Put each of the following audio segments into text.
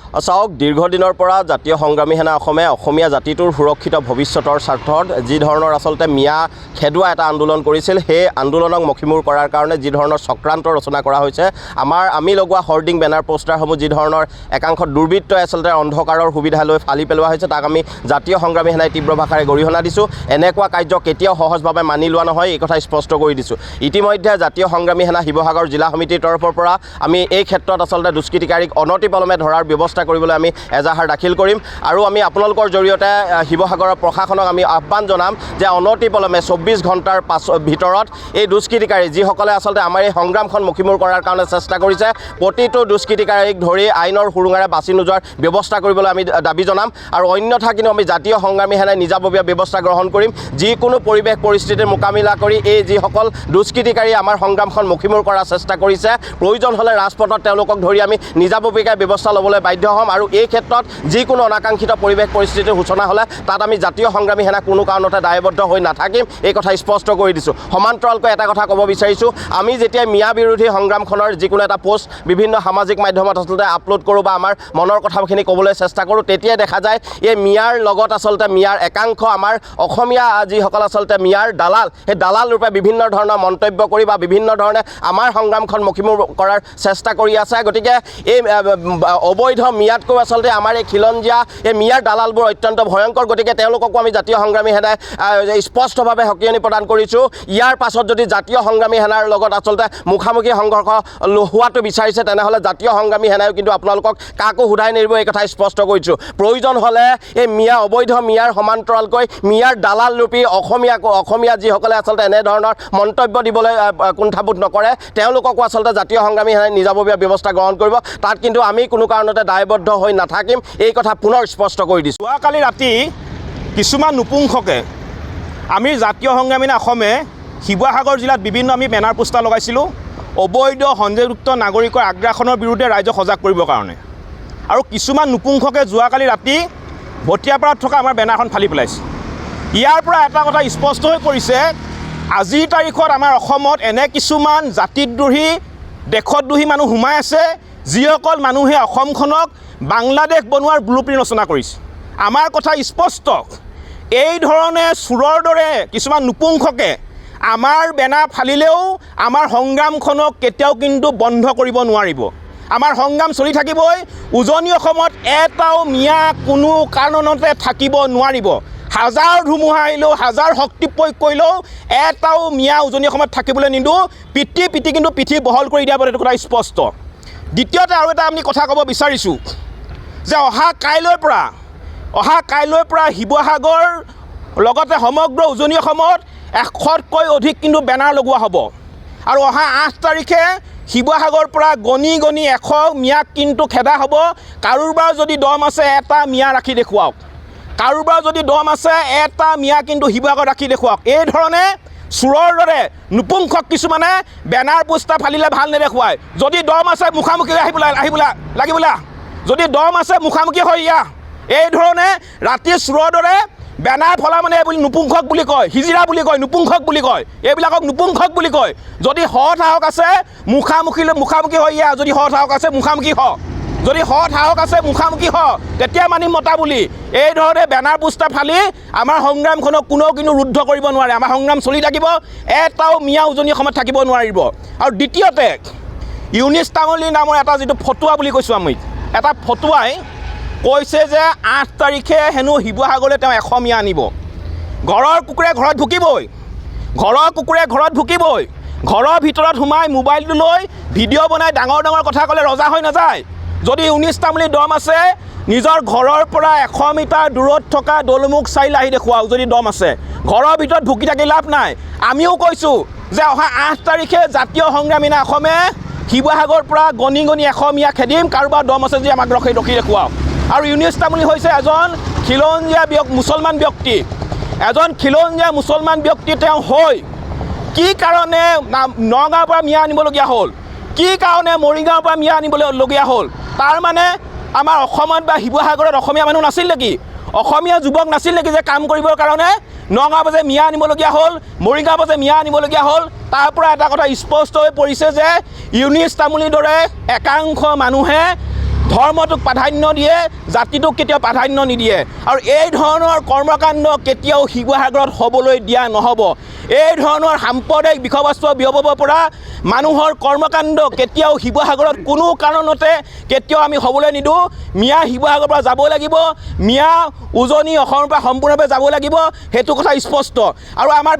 চাওক দীৰ্ঘদিনৰ পৰা জাতীয় সংগ্ৰামী সেনা অসমে অসমীয়া জাতিটোৰ সুৰক্ষিত ভৱিষ্যতৰ স্বাৰ্থত যি ধৰণৰ আচলতে মিয়া খেদুৱা এটা আন্দোলন কৰিছিল সেই আন্দোলনক মষিমূৰ কৰাৰ কাৰণে যি ধৰণৰ চক্ৰান্ত ৰচনা কৰা হৈছে আমি লগোৱা হৰ্ডিং বেনাৰ পোষ্টাৰসমূহ যি ধৰণৰ একাংশ দুৰ্বৃত্তই আচলতে অন্ধকাৰৰ সুবিধা লৈ ফালি পেলোৱা হৈছে তাক আমি জাতীয় সংগ্ৰামী সেনাই তীব্ৰ ভাষাৰে গৰিহণা দিছোঁ। এনেকুৱা কাৰ্য কেতিয়াও সহজভাৱে মানি লোৱা নহয় এই কথা স্পষ্ট কৰি দিছোঁ। ইতিমধ্যে জাতীয় সংগ্ৰামী সেনা শিৱসাগৰ জিলা সমিতিৰ তৰফৰ পৰা আমি এই ক্ষেত্ৰত আচলতে দুষ্কৃতিকাৰীক অনতিপলমে ধৰাৰ ব্যৱস্থা কৰিবলৈ আমি এজাহাৰ দাখিল কৰিম আৰু আমি আপোনালোকৰ জৰিয়তে শিৱসাগৰৰ প্ৰশাসনক আমি আহ্বান জনাম যে অনতিপলমে 24 ঘণ্টাৰ ভিতৰত এই দুষ্কৃতিকাৰী যিসকলে আচলতে আমাৰ এই সংগ্ৰামখন মষিমূৰ কৰাৰ কাৰণে চেষ্টা কৰিছে প্ৰতিটো দুষ্কৃতিকাৰীক ধৰি আইনৰ সুৰুঙাৰে বাছি নোযোৱাৰ ব্যৱস্থা কৰিবলৈ আমি দাবী জনাম আৰু অন্যথা কিন্তু আমি জাতীয় সংগ্ৰামী সেনাই নিজাববীয়া ব্যৱস্থা গ্ৰহণ কৰিম। যিকোনো পৰিৱেশ পৰিস্থিতিৰ মোকাবিলা কৰি এই যিসকল দুষ্কৃতিকাৰী আমাৰ সংগ্ৰামখন মষিমূৰ কৰাৰ চেষ্টা কৰিছে প্ৰয়োজন হ'লে ৰাজপথত তেওঁলোকক ধৰি আমি নিজাববীয়া ব্যৱস্থা ল'বলৈ বাধ্য হ'ম আৰু এই ক্ষেত্ৰত যিকোনো অনাকাংক্ষিত পৰিৱেশ পৰিস্থিতিৰ সূচনা হ'লে তাত আমি জাতীয় সংগ্ৰামী সেনা কোনো কাৰণতে দায়বদ্ধ হৈ নাথাকিম এই কথা স্পষ্ট কৰি দিছোঁ। সমান্তৰালকৈ এটা কথা ক'ব বিচাৰিছোঁ আমি যেতিয়া মিয়া বিৰোধী সংগ্ৰামখনৰ যিকোনো এটা পোষ্ট বিভিন্ন সামাজিক মাধ্যমত আচলতে আপলোড কৰোঁ বা আমাৰ মনৰ কথাখিনি ক'বলৈ চেষ্টা কৰোঁ তেতিয়াই দেখা যায় এই মিয়াৰ লগত আচলতে মিয়াৰ একাংশ আমাৰ অসমীয়া যিসকল আচলতে মিয়াৰ দালাল সেই দালাল ৰূপে বিভিন্ন ধৰণৰ মন্তব্য কৰি বা বিভিন্ন ধৰণে আমাৰ সংগ্ৰামখন মষিমূৰ কৰাৰ চেষ্টা কৰি আছে। গতিকে এই অবৈধ মিয়াতকৈ আচলতে আমাৰ এই খিলঞ্জীয়া এই মিয়াৰ দালালবোৰ অত্যন্ত ভয়ংকৰ। গতিকে তেওঁলোককো আমি জাতীয় সংগ্ৰামী সেনাই স্পষ্টভাৱে সকিয়নি প্ৰদান কৰিছোঁ। ইয়াৰ পাছত যদি জাতীয় সংগ্ৰামী সেনাৰ লগত আচলতে মুখামুখি সংঘৰ্ষ হোৱাটো বিচাৰিছে তেনেহ'লে জাতীয় সংগ্ৰামী সেনাইও কিন্তু আপোনালোকক কাকো সোধাই নিদিব এই কথা স্পষ্ট কৰিছোঁ। প্ৰয়োজন হ'লে এই মিয়া অবৈধ মিয়াৰ সমান্তৰালকৈ মিয়াৰ দালাল ৰূপী অসমীয়া যিসকলে আচলতে এনেধৰণৰ মন্তব্য দিবলৈ কুণ্ঠাবোধ নকৰে তেওঁলোককো আচলতে জাতীয় সংগ্ৰামী সেনাই নিজাববীয়া ব্যৱস্থা গ্ৰহণ কৰিব। তাত কিন্তু আমি কোনো কাৰণতে দায়বদ্ধ হৈ নাথাকিম এই কথা পুনৰ স্পষ্ট কৰি দিছোঁ। যোৱাকালি ৰাতি কিছুমান নপুংসকে আমি জাতীয় সংগ্ৰামী সেনা অসমে শিৱসাগৰ জিলাত বিভিন্ন আমি বেনাৰ পোষ্টাৰ লগাইছিলোঁ অবৈধ সন্দেহযুক্ত নাগৰিকৰ আগ্ৰাসনৰ বিৰুদ্ধে ৰাইজক সজাগ কৰিবৰ কাৰণে আৰু কিছুমান নপুংসকে যোৱাকালি ৰাতি ভটিয়াপাৰাত থকা আমাৰ বেনাৰখন ফালি পেলাইছে। ইয়াৰ পৰা এটা কথা স্পষ্ট হৈ পৰিছে আজিৰ তাৰিখত আমাৰ অসমত এনে কিছুমান জাতিদ্ৰোহী দেশদ্ৰোহী মানুহ সোমাই আছে যিসকল মানুহে অসমখনক বাংলাদেশ বনোৱাৰ ব্লুপ্ৰিণ্ট ৰচনা কৰিছে। আমাৰ কথা স্পষ্ট এই ধৰণে চোৰৰ দৰে কিছুমান নপুংসকে আমাৰ বেনাৰ ফালিলেও আমাৰ সংগ্ৰামখনক কেতিয়াও কিন্তু বন্ধ কৰিব নোৱাৰিব। আমাৰ সংগ্ৰাম চলি থাকিবই। উজনি অসমত এটাও মিয়া কোনো কাৰণতে থাকিব নোৱাৰিব। হাজাৰ ধুমুহা আহিলেও হাজাৰ শক্তি প্ৰয়োগ কৰিলেও এটাও মিয়া উজনি অসমত থাকিবলৈ নিদিওঁ। পিঠি কিন্তু পিঠি বহল কৰি দিয়া এইটো কথা স্পষ্ট। দ্বিতীয়তে আৰু এটা আমি কথা ক'ব বিচাৰিছোঁ যে অহা কাইলৈৰ পৰা শিৱসাগৰ লগতে সমগ্ৰ উজনি অসমত 100তকৈ অধিক কিন্তু বেনাৰ লগোৱা হ'ব আৰু অহা 8 তাৰিখে শিৱসাগৰৰ পৰা গণি 100 মিয়াক কিন্তু খেদা হ'ব। কাৰোবাৰ যদি দম আছে এটা মিয়া ৰাখি দেখুৱাওক। কাৰোবাৰ যদি দম আছে এটা মিয়া কিন্তু শিৱসাগৰ ৰাখি দেখুৱাওক। এই ধৰণে চোৰৰ দৰে নপুংসক কিছুমানে বেনাৰ পোষ্টাৰ ফালিলে ভাল নেদেখুৱায়। যদি দম আছে মুখামুখি লাগিবলৈ যদি দম আছে মুখামুখি হৈ ইয়া এই ধৰণে ৰাতি চোৰৰ দৰে বেনাৰ ফলা মানে এই বুলি নপুংসক বুলি কয়, হিজিৰা বুলি কয়, নপুংসক বুলি কয়, এইবিলাকক নপুংসক বুলি কয়। যদি সৎ সাহস আছে মুখামুখি হৈ ইয়া, যদি সৎ সাহস আছে মুখামুখি হ, যদি সৎ সাহস আছে মুখামুখি হ তেতিয়া মানিম মতা বুলি। এই ধৰণে বেনাৰ পোষ্টাৰ ফালি আমাৰ সংগ্ৰামখনক কোনেও কিন্তু ৰুদ্ধ কৰিব নোৱাৰে। আমাৰ সংগ্ৰাম চলি থাকিব। এটাও মিয়া উজনি অসমত থাকিব নোৱাৰিব। আৰু দ্বিতীয়তে ইউনিছ তামুলী নামৰ এটা যিটো ফটুৱা বুলি কৈছোঁ আমি, এটা ফটুৱাই কৈছে যে 8 তাৰিখে হেনো শিৱসাগৰলৈ তেওঁ 100 মিয়া আনিব। ঘৰৰ কুকুৰে ঘৰত ভুকিবই। ঘৰৰ ভিতৰত সোমাই মোবাইলটো লৈ ভিডিঅ' বনাই ডাঙৰ কথা ক'লে ৰজা হৈ নাযায়। যদি 19 তামুলী দম আছে নিজৰ ঘৰৰ পৰা 100 মিটাৰ দূৰত থকা দলমুখ চাইল আহি দেখুৱাওক। যদি দম আছে ঘৰৰ ভিতৰত ভুকি থাকি লাভ নাই। আমিও কৈছোঁ যে অহা 8 তাৰিখে জাতীয় সংগ্ৰামী সেনা অসমে শিৱসাগৰৰ পৰা গণি 100 মিয়া খেদিম। কাৰোবাৰ দম আছে যদি আমাক ৰখি দেখুৱাওক। আৰু ইউনিছ তামুলী হৈছে এজন খিলঞ্জীয়া মুছলমান ব্যক্তি। তেওঁ হৈ কি কাৰণে নগাঁৱৰ পৰা মিয়া আনিবলগীয়া হ'ল, কি কাৰণে মৰিগাঁৱৰ পৰা মিয়া আনিবলগীয়া হ'ল? তাৰ মানে আমাৰ অসমত বা শিৱসাগৰত অসমীয়া মানুহ নাছিল নেকি? অসমীয়া যুৱক নাছিল নেকি যে কাম কৰিবৰ কাৰণে নগাঁৱৰ পৰা যে মিয়া আনিবলগীয়া হ'ল, মৰিগাঁৱৰ পৰা যে মিয়া আনিবলগীয়া হ'ল? তাৰ পৰা এটা কথা স্পষ্ট হৈ পৰিছে যে ইউনিছ তামুলীৰ দৰে একাংশ মানুহে ধৰ্মটোক প্ৰাধান্য দিয়ে, জাতিটোক কেতিয়াও প্ৰাধান্য নিদিয়ে। আৰু এই ধৰণৰ কৰ্মকাণ্ড কেতিয়াও শিৱসাগৰত হ'বলৈ দিয়া নহ'ব। এই ধৰণৰ সাম্প্ৰদায়িক বিষয়বস্তু বিয়পাব পৰা মানুহৰ কৰ্মকাণ্ড কেতিয়াও শিৱসাগৰত কোনো কাৰণতে কেতিয়াও আমি হ'বলৈ নিদিওঁ। মিয়া শিৱসাগৰৰ পৰা যাব লাগিব, মিয়া উজনি অসমৰ পৰা সম্পূৰ্ণভাৱে যাব লাগিব, সেইটো কথা স্পষ্ট। আৰু আমাৰ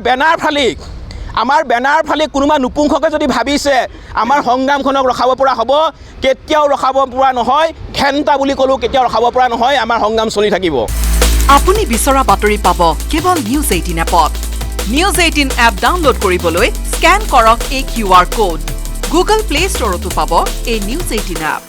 বেনাৰ ফালি কোনোবা নপুংসকে যদি ভাবিছে আমাৰ সংগ্ৰামখনক ৰখাব পৰা হ'ব, কেতিয়াও ৰখাব পৰা নহয়। ঘেণ্টা বুলি ক'লেও কেতিয়াও ৰখাব পৰা নহয়। আমাৰ সংগ্ৰাম চলি থাকিব। আপুনি বিচৰা বাতৰি পাব কেৱল নিউজ 18 এপত। নিউজ 18 এপ ডাউনলোড কৰিবলৈ স্কেন কৰক এই QR কোড। গুগল প্লে ষ্টৰতো পাব এই নিউজ 18 এপ।